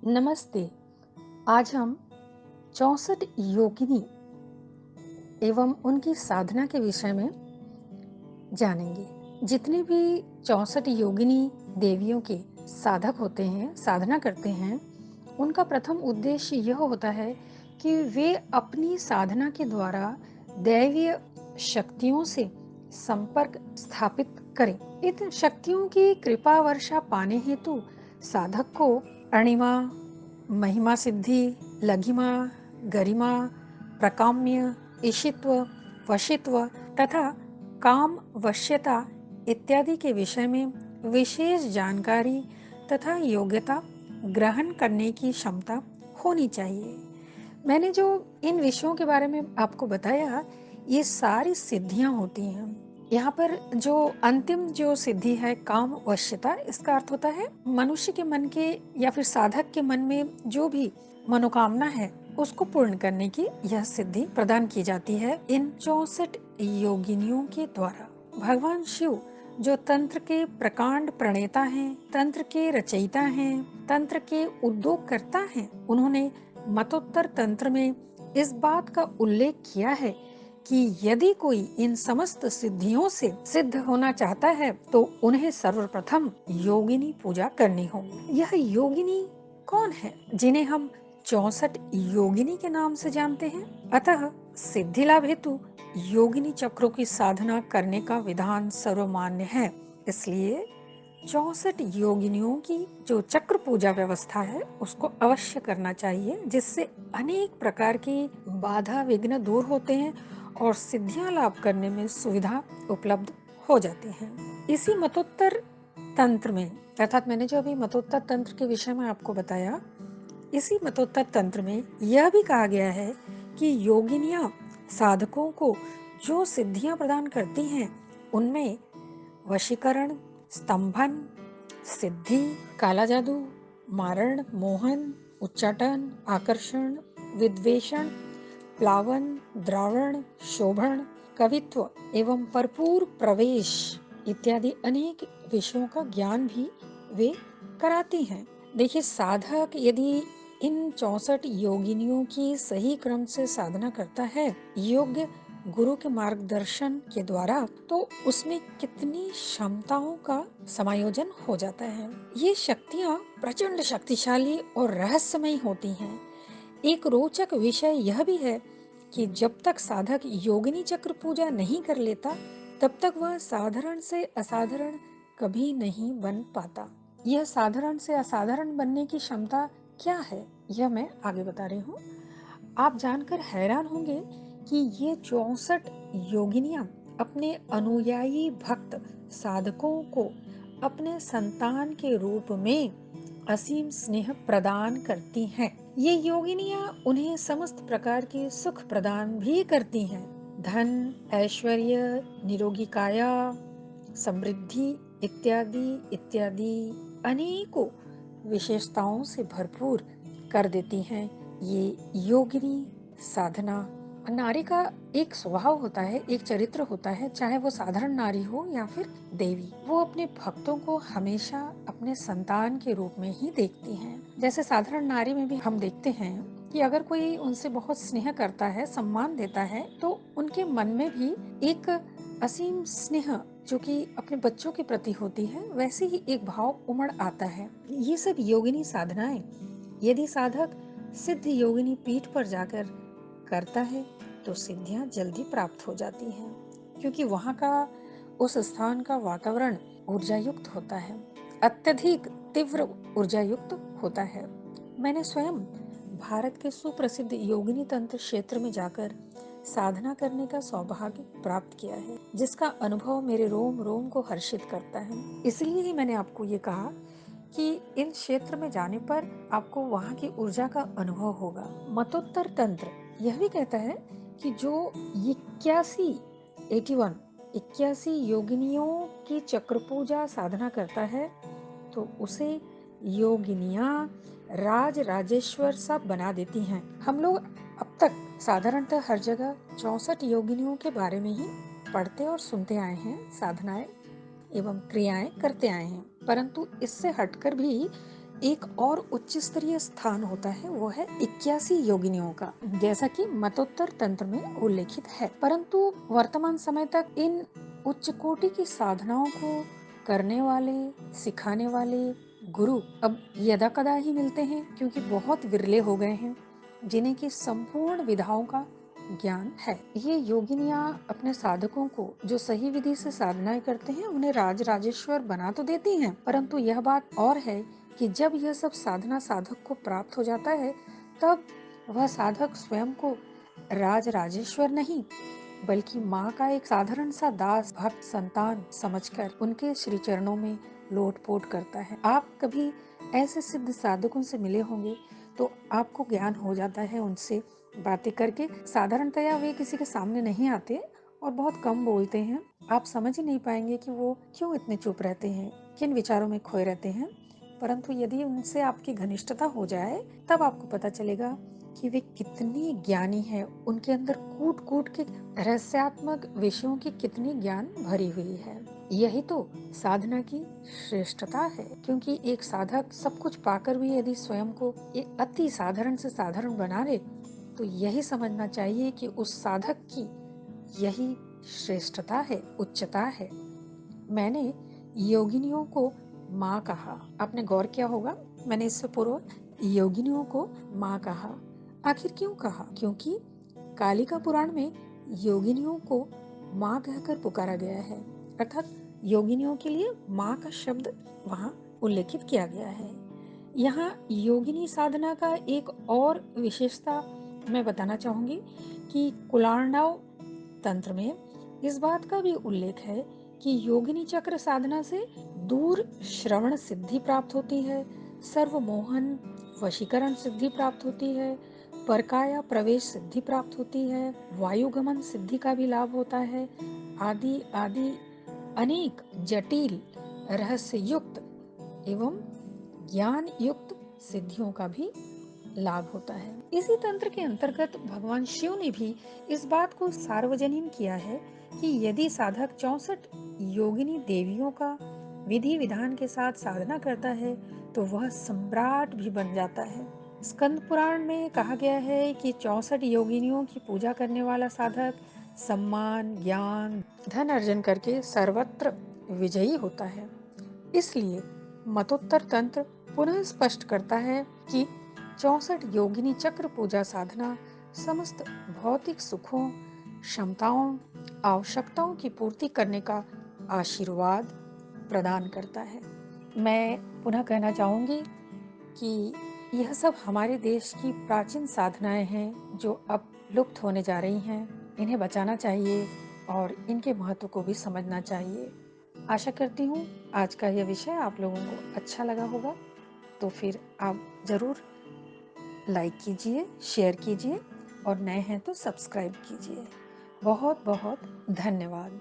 नमस्ते। आज हम 64 योगिनी एवं उनकी साधना के विषय में जानेंगे। जितनी भी 64 योगिनी देवियों के साधक होते हैं, साधना करते हैं, उनका प्रथम उद्देश्य यह होता है कि वे अपनी साधना के द्वारा दैवीय शक्तियों से संपर्क स्थापित करें। इन शक्तियों की कृपा वर्षा पाने हेतु साधक को अणिमा, महिमा सिद्धि, लघिमा, गरिमा, प्रकाम्य, ईशित्व, वशित्व तथा काम वश्यता इत्यादि के विषय में विशेष जानकारी तथा योग्यता ग्रहण करने की क्षमता होनी चाहिए। मैंने जो इन विषयों के बारे में आपको बताया, ये सारी सिद्धियां होती हैं। यहाँ पर जो अंतिम जो सिद्धि है काम वश्यता, इसका अर्थ होता है मनुष्य के मन के या फिर साधक के मन में जो भी मनोकामना है उसको पूर्ण करने की यह सिद्धि प्रदान की जाती है इन 64 योगिनियों के द्वारा। भगवान शिव जो तंत्र के प्रकांड प्रणेता हैं, तंत्र के रचयिता हैं, तंत्र के उद्योगकर्ता हैं, उन्होंने मतोत्तर तंत्र में इस बात का उल्लेख किया है कि यदि कोई इन समस्त सिद्धियों से सिद्ध होना चाहता है तो उन्हें सर्वप्रथम योगिनी पूजा करनी होगी। यह योगिनी कौन है जिन्हें हम 64 योगिनी के नाम से जानते हैं? अतः सिद्धि लाभ हेतु योगिनी चक्रों की साधना करने का विधान सर्वमान्य है। इसलिए 64 योगिनियों की जो चक्र पूजा व्यवस्था है उसको अवश्य करना चाहिए, जिससे अनेक प्रकार की बाधा विघ्न दूर होते हैं और सिद्धियां लाभ करने में सुविधा उपलब्ध हो जाती हैं। इसी मतोत्तर तंत्र में, अर्थात मैंने जो अभी मतोत्तर तंत्र के विषय में आपको बताया, इसी मतोत्तर तंत्र में यह भी कहा गया है कि योगिनियां साधकों को जो सिद्धियां प्रदान करती हैं उनमें वशीकरण, स्तंभन, सिद्धि, काला जादू, मारण, मोहन, उच्चाटन, आकर्षण, विद्वेषण, प्लावन, द्रावण, शोभन, कवित्व एवं भरपूर प्रवेश इत्यादि अनेक विषयों का ज्ञान भी वे कराती हैं। देखिए, साधक यदि इन 64 योगिनियों की सही क्रम से साधना करता है योग्य गुरु के मार्गदर्शन के द्वारा, तो उसमें कितनी क्षमताओं का समायोजन हो जाता है। ये शक्तियाँ प्रचंड शक्तिशाली और रहस्यमयी होती हैं। एक रोचक विषय यह भी है कि जब तक साधक योगिनी चक्र पूजा नहीं कर लेता तब तक वह साधारण से असाधारण कभी नहीं बन पाता। यह साधारण से असाधारण बनने की क्षमता क्या है, यह मैं आगे बता रही हूँ। आप जानकर हैरान होंगे कि ये 64 योगिनियां अपने अनुयायी भक्त साधकों को अपने संतान के रूप में असीम स्नेह प्रदान करती हैं। ये योगिनियां उन्हें समस्त प्रकार के सुख प्रदान भी करती हैं। धन, ऐश्वर्य, निरोगी काया, समृद्धि इत्यादि इत्यादि अनेकों विशेषताओं से भरपूर कर देती हैं। ये योगिनी साधना। नारी का एक स्वभाव होता है, एक चरित्र होता है, चाहे वो साधारण नारी हो या फिर देवी, वो अपने भक्तों को हमेशा अपने संतान के रूप में ही देखती हैं। जैसे साधारण नारी में भी हम देखते हैं कि अगर कोई उनसे बहुत स्नेह करता है, सम्मान देता है, तो उनके मन में भी एक असीम स्नेह जो कि अपने बच्चों के प्रति होती है, वैसे ही एक भाव उमड़ आता है। ये सब योगिनी साधनाएं यदि साधक सिद्ध योगिनी पीठ पर जाकर करता है तो सिद्धियां जल्दी प्राप्त हो जाती हैं, क्योंकि वहाँ का उस स्थान का वातावरण ऊर्जा युक्त होता है, अत्यधिक तीव्र ऊर्जा युक्त होता है। मैंने स्वयं भारत के सुप्रसिद्ध योगिनी तंत्र क्षेत्र में जाकर साधना करने का सौभाग्य प्राप्त किया है, जिसका अनुभव मेरे रोम रोम को हर्षित करता है। इसलिए ही मैंने आपको ये कहा कि इन क्षेत्र में जाने पर आपको वहाँ की ऊर्जा का अनुभव होगा। मतोत्तर तंत्र यह भी कहता है कि जो 81 योगिनियों की चक्र पूजा साधना करता है तो उसे योगिनियाँ राज राजेश्वर सा बना देती हैं। हम लोग अब तक साधारणतः हर जगह 64 योगिनियों के बारे में ही पढ़ते और सुनते आए हैं, साधनाएं एवं क्रियाएं करते आए हैं, परंतु इससे हटकर भी एक और उच्च स्तरीय स्थान होता है, वो है 81 योगिनियों का, जैसा कि मतोत्तर तंत्र में उल्लेखित है। परंतु वर्तमान समय तक इन उच्च कोटि की साधनाओं को करने वाले, सिखाने वाले गुरु अब यदा कदा ही मिलते हैं, क्योंकि बहुत विरले हो गए हैं जिन्हें की संपूर्ण विधाओं का ज्ञान है। ये योगिनियाँ अपने साधकों को जो सही विधि से साधनाएं करते हैं उन्हें राज राजेश्वर बना तो देती हैं, परंतु यह बात और है कि जब यह सब साधना साधक को प्राप्त हो जाता है तब वह साधक स्वयं को राज राजेश्वर नहीं बल्कि माँ का एक साधारण सा दास भक्त संतान समझकर उनके श्री चरणों में लोटपोट करता है। आप कभी ऐसे सिद्ध साधकों से मिले होंगे तो आपको ज्ञान हो जाता है उनसे बातें करके। साधारणतया वे किसी के सामने नहीं आते और बहुत कम बोलते हैं। आप समझ ही नहीं पाएंगे कि वो क्यों इतने चुप रहते हैं, किन विचारों में खोए रहते हैं। परंतु यदि उनसे आपकी घनिष्ठता हो जाए तब आपको पता चलेगा कि वे कितनी ज्ञानी हैं। उनके अंदर कूट कूट के रहस्यात्मक विषयों की कितनी ज्ञान भरी हुई है। यही तो साधना की श्रेष्ठता है, क्योंकि एक साधक सब कुछ पाकर भी यदि स्वयं को एक अति साधारण से साधारण बना ले तो यही समझना चाहिए कि उस साधक की यही श्रेष्ठता है, उच्चता है। मैंने योगिनियों को माँ कहा, आपने गौर किया होगा मैंने इससे पूर्व योगिनियों को माँ कहा। आखिर क्यों कहा? क्योंकि कालिका पुराण में योगिनियों को माँ कहकर पुकारा गया है, अर्थात योगिनियों के लिए माँ का शब्द वहाँ उल्लेखित किया गया है। यहाँ योगिनी साधना का एक और विशेषता मैं बताना चाहूंगी कि कुलार्णव तंत्र में इस बात का भी उल्लेख है कि योगिनी चक्र साधना से दूर श्रवण सिद्धि प्राप्त होती है, सर्वमोहन वशीकरण सिद्धि प्राप्त होती है, परकाया प्रवेश सिद्धि प्राप्त होती है, वायुगमन सिद्धि का भी लाभ होता है, आदि आदि अनेक जटिल रहस्य युक्त एवं ज्ञान युक्त सिद्धियों का भी लाभ होता है। इसी तंत्र के अंतर्गत भगवान शिव ने भी इस बात को सार्वजनीन किया है कि यदि साधक 64 योगिनी देवियों का विधि विधान के साथ साधना करता है तो वह सम्राट भी बन जाता है। स्कंद पुराण में कहा गया है कि 64 योगिनियों की पूजा करने वाला साधक सम्मान, ज्ञान, धन अर्जन करके सर्वत्र विजयी होता है। इसलिए मतोत्तर तंत्र पुनः स्पष्ट करता है कि 64 योगिनी चक्र पूजा साधना समस्त भौतिक सुखों, क्षमताओं, आवश्यकताओं की पूर्ति करने का आशीर्वाद प्रदान करता है। मैं पुनः कहना चाहूंगी कि यह सब हमारे देश की प्राचीन साधनाएं हैं जो अब लुप्त होने जा रही हैं। इन्हें बचाना चाहिए और इनके महत्व को भी समझना चाहिए। आशा करती हूँ आज का यह विषय आप लोगों को अच्छा लगा होगा, तो फिर आप ज़रूर लाइक कीजिए, शेयर कीजिए और नए हैं तो सब्सक्राइब कीजिए। बहुत बहुत धन्यवाद।